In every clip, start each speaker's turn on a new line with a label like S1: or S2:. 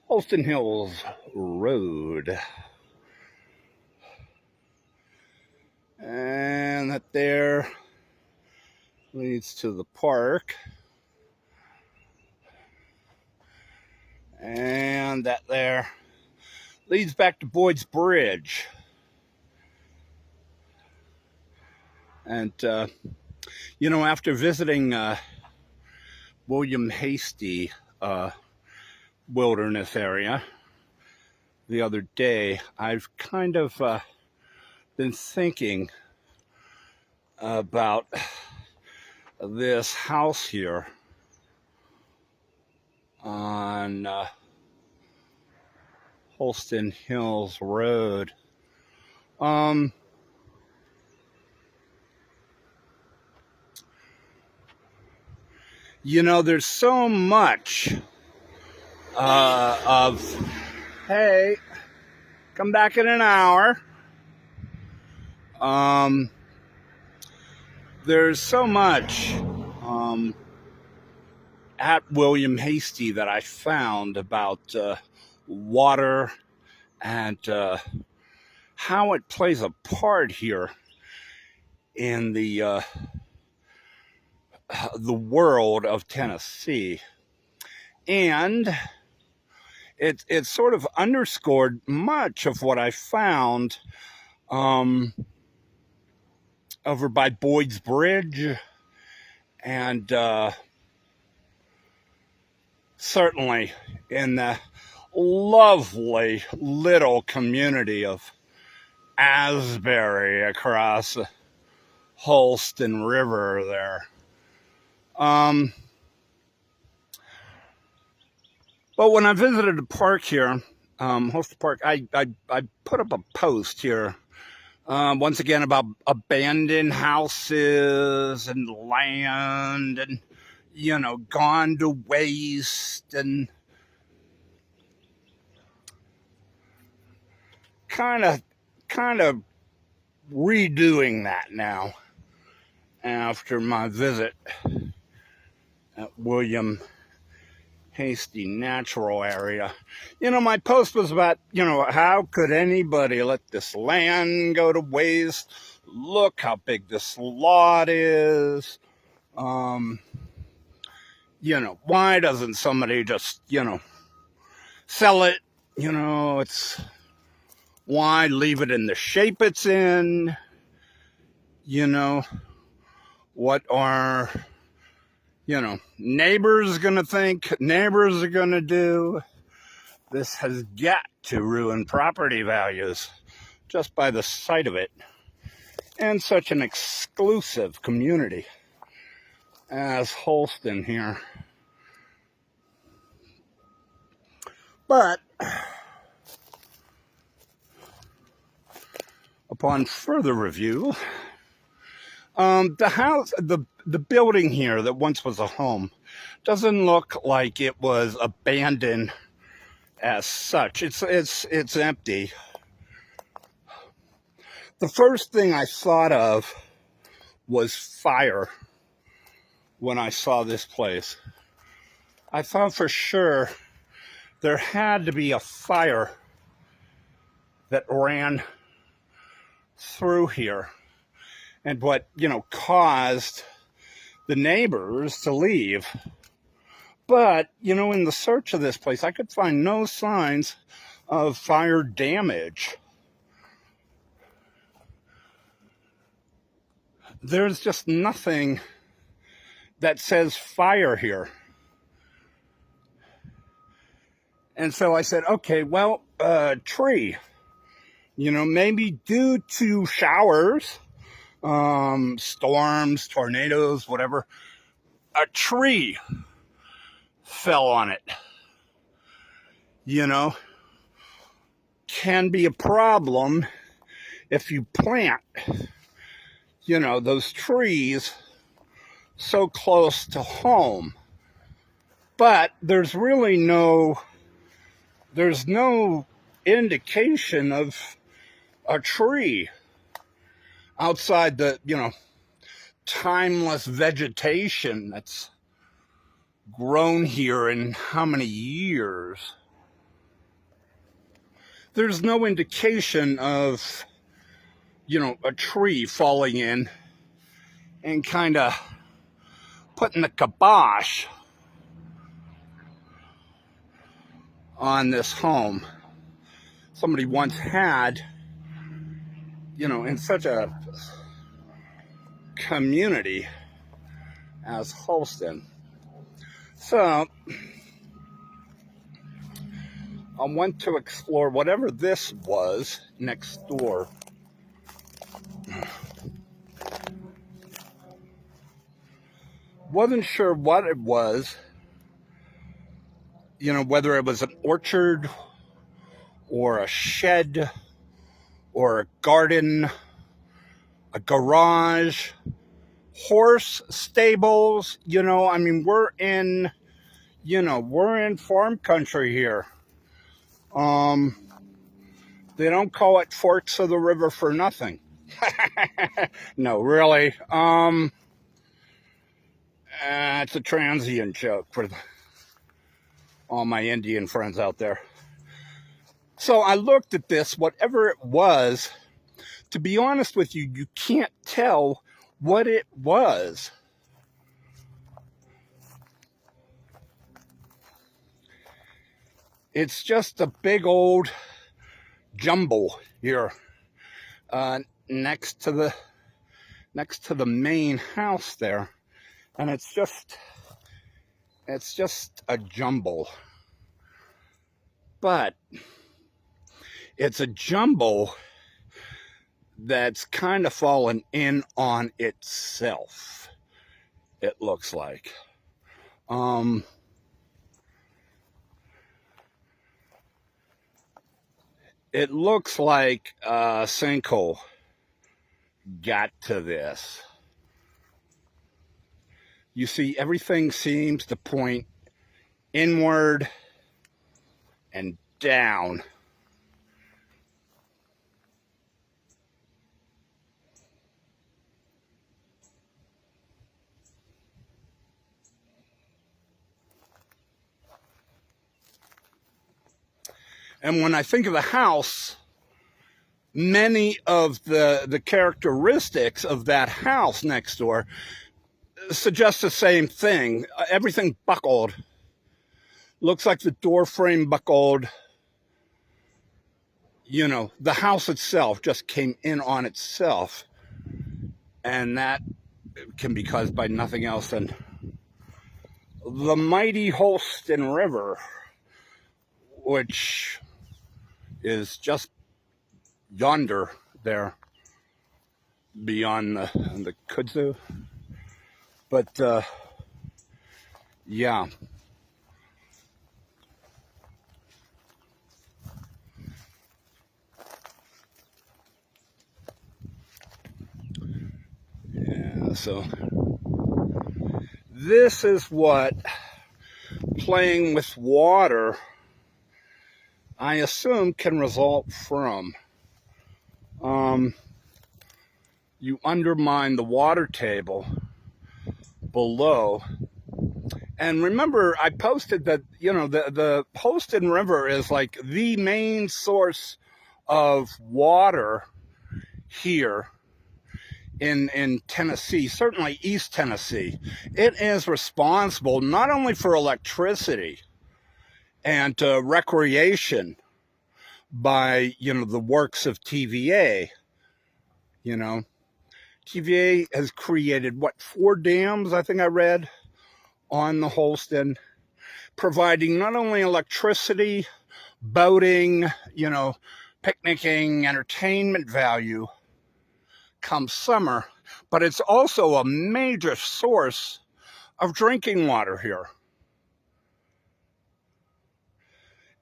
S1: Holston Hills Road. And that there leads to the park. And that there leads back to Boyds Bridge. And, after visiting William Hastie wilderness area the other day, I've kind of been thinking about this house here on Holston Hills Road. There's so much of, hey, come back in an hour. There's so much at William Hastie that I found about water and how it plays a part here in the world of Tennessee. And it sort of underscored much of what I found over by Boyds Bridge, and certainly in the lovely little community of Asbury across the Holston River there. But when I visited the park here, Hastie Park, I put up a post here once again about abandoned houses and land and, gone to waste, and kind of redoing that now after my visit at William Hastie Natural Area. My post was about, how could anybody let this land go to waste? Look how big this lot is. Why doesn't somebody just, sell it? It's, why leave it in the shape it's in? What are, neighbors gonna think, neighbors are gonna do? This has got to ruin property values just by the sight of it. And such an exclusive community as Holston here. But upon further review, the house, the building here that once was a home, doesn't look like it was abandoned as such. It's empty. The first thing I thought of was fire when I saw this place. I thought for sure there had to be a fire that ran through here, and what caused the neighbors to leave. But in the search of this place, I could find no signs of fire damage. There's just nothing that says fire here. And so I said, okay, well, tree. Maybe due to showers, storms, tornadoes, whatever, a tree fell on it. Can be a problem if you plant, those trees so close to home. But there's really no indication of a tree outside the, timeless vegetation that's grown here in how many years. there's no indication of, you know, a tree falling in and kind of putting the kibosh on this home. Somebody once had, you know, in such a community as Holston. So I went to explore whatever this was next door. Wasn't sure what it was, you know, whether it was an orchard or a shed or a garden, a garage, horse stables. You know, I mean, we're in farm country here. They don't call it Forks of the River for nothing. No, really. It's a transient joke for all my Indian friends out there. So I looked at this, whatever it was. To be honest with you, you can't tell what it was. It's just a big old jumble here next to the main house there, and it's just a jumble. But it's a jumble that's kind of fallen in on itself, it looks like. It looks like a sinkhole got to this. You see, everything seems to point inward and down. And when I think of the house, many of the characteristics of that house next door suggest the same thing. Everything buckled. Looks like the door frame buckled. You know, the house itself just came in on itself. And that can be caused by nothing else than the mighty Holston River, which is just yonder there beyond the kudzu. But yeah. Yeah, so this is what playing with water, I assume, can result from. You undermine the water table below. And remember, I posted that, you know, the Holston River is like the main source of water here in Tennessee, certainly East Tennessee. It is responsible not only for electricity and recreation by, you know, the works of TVA. You know, TVA has created, what, 4 dams, I think I read, on the Holston, providing not only electricity, boating, you know, picnicking, entertainment value come summer, but it's also a major source of drinking water here.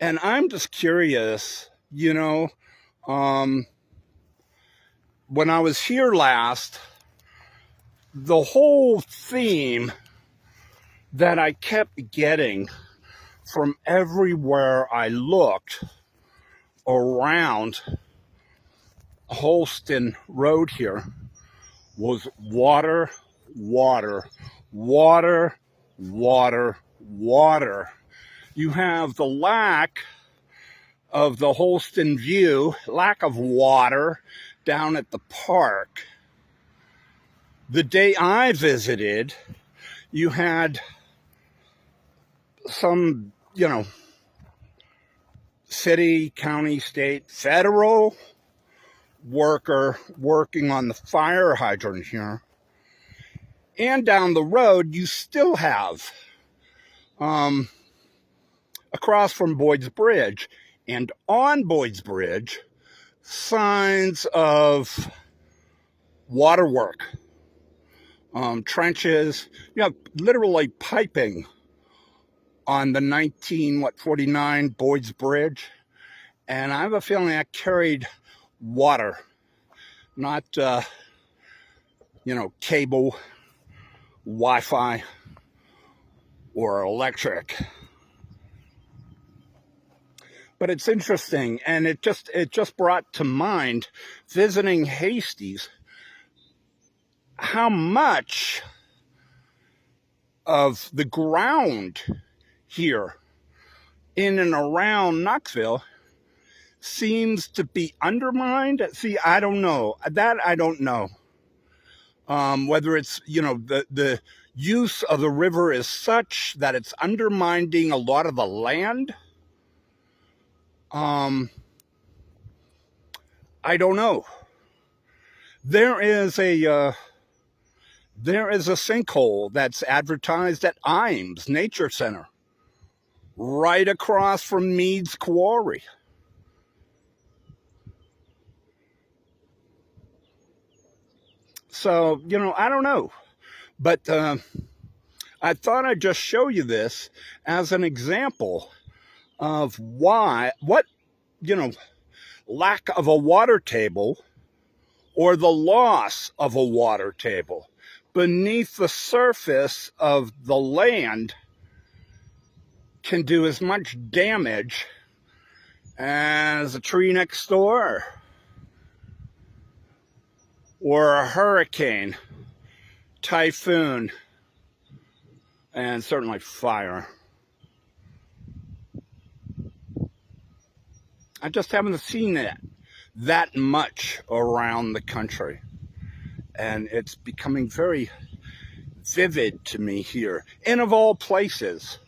S1: And I'm just curious, you know, when I was here last, the whole theme that I kept getting from everywhere I looked around Holston Road here was water, water, water, water, water. You have the lack of the Holston view, lack of water down at the park. The day I visited, you had some, city, county, state, federal worker working on the fire hydrant here. And down the road, you still have, across from Boyds Bridge, and on Boyds Bridge, signs of water work, trenches, literally piping on the 1949 Boyds Bridge. And I have a feeling that carried water, not, cable, Wi-Fi, or electric. But it's interesting, and it just brought to mind, visiting Hastie's, how much of the ground here in and around Knoxville seems to be undermined. See, I don't know. That I don't know. Whether it's, the use of the river is such that it's undermining a lot of the land. I don't know. There is a sinkhole that's advertised at Imes Nature Center, right across from Mead's Quarry. So, I don't know. But I thought I'd just show you this as an example of lack of a water table, or the loss of a water table beneath the surface of the land, can do as much damage as a tree next door or a hurricane, typhoon, and certainly fire. I just haven't seen that much around the country. And it's becoming very vivid to me here. And of all places,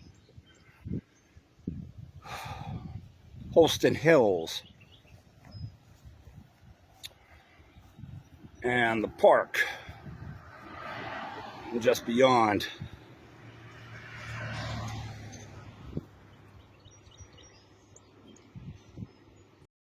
S1: Holston Hills and the park just beyond.